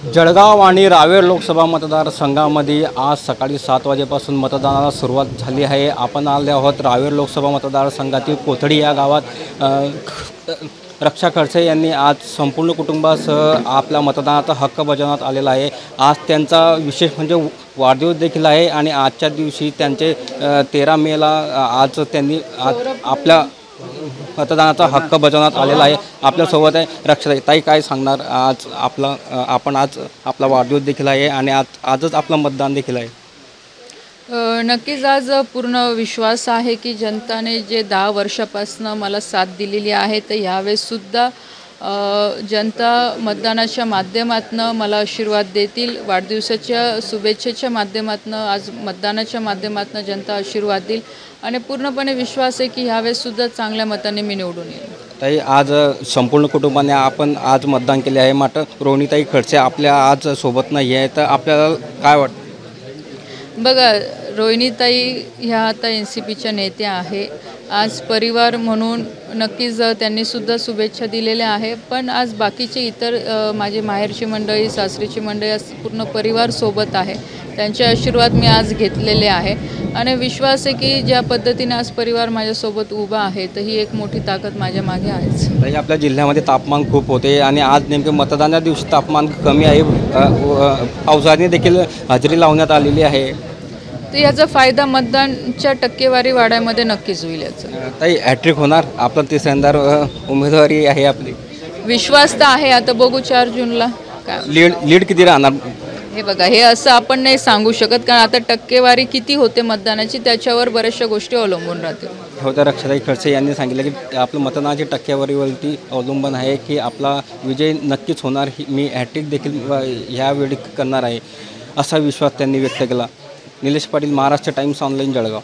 जळगाव आणि रावेर लोकसभा मतदारसंघामध्ये आज सकाळी 7 वाजेपासून मतदानाला सुरुवात झाली आहे। आपण आले आहोत रावेर लोकसभा मतदारसंघातील कोथडी या गावात। रक्षा खडसे यांनी आज संपूर्ण कुटुंबासह आपल्या मतदानाचा हक्क बजावण्यात आलेला आहे। आज त्यांचा विशेष म्हणजे वाढदिवस देखील आहे आणि आजच्या दिवशी त्यांचे 13 मेला आज त्यांनी आपल्या मतदानाचा हक्क बजावण्यात आलेला आहे। आपल्यासोबत आहे रक्षाताई। ताई, काय सांगणार? आज आपण आज आपला वाढदिवस देखील आहे आणि आजच आपलं मतदान देखील आहे। नक्कीच आज पूर्ण विश्वास आहे की जनताने जे 10 वर्षापासून मला साथ दिलेली आहे तर यावेळेससुद्धा जनता मतदानाच्या माध्यमातून मला आशीर्वाद देतील। वाढदिवसाच्या शुभेच्छेच्या माध्यमातून आज मतदानाच्या माध्यमातून जनता आशीर्वाद देईल आणि पूर्णपणे विश्वास आहे की यावेळेससुद्धा चांगल्या मताने मी निवडून येईन। ताई, आज संपूर्ण कुटुंबाने आपण आज मतदान केले आहे, मात्र रोहिणीताई खडसे आपल्या आज सोबत नाही आहे, तर आपल्याला काय वाटतं? बघा, रोहिणीताई ह्या आता NCPच्या नेत्या आहे। आज परिवार म्हणून नक्कीच त्यांनीसुद्धा शुभेच्छा दिलेल्या आहे, पण आज बाकीचे इतर माझे माहेरची मंडळी, सासरीची मंडळी, आज पूर्ण परिवार सोबत आहे। त्यांचे आशीर्वाद मी आज घेतलेले आहे आणि विश्वास आहे की ज्या पद्धतीने आज परिवार माझ्यासोबत उभा आहे तर ही एक मोठी ताकद माझ्या मागे आहेच। ताई, आपल्या जिल्ह्यामध्ये तापमान खूप होते आणि आज नेमके मतदानाच्या दिवशी तापमान कमी आहे, पावसाने देखील हजेरी लावण्यात आलेली आहे, तर याचा फायदा मतदानच्या टक्केवारी वाढायमध्ये नक्कीच होईल। याचा ताई हॅट्रिक होणार? आपलं तिसऱ्यांदा उमेदवारी आहे आपली, विश्वास तर आहे। आता बघू 4 जूनला काय लीड किती राहणार? हे बघा, हे असं आपण नाही सांगू शकत, कारण आता टक्केवारी किती होते मतदानाची त्याच्यावर बऱ्याचशा गोष्टी अवलंबून राहतील। हो, तर रक्षाताई खडसे यांनी सांगितलं की आपलं मतदानाची टक्केवारीवरती अवलंबून आहे की आपला विजय नक्कीच होणार, मी हॅट्रिक देखील ह्यावेळी करणार आहे, असा विश्वास त्यांनी व्यक्त केला। Nilesh Patil, Maharashtra times online, Jalgaon.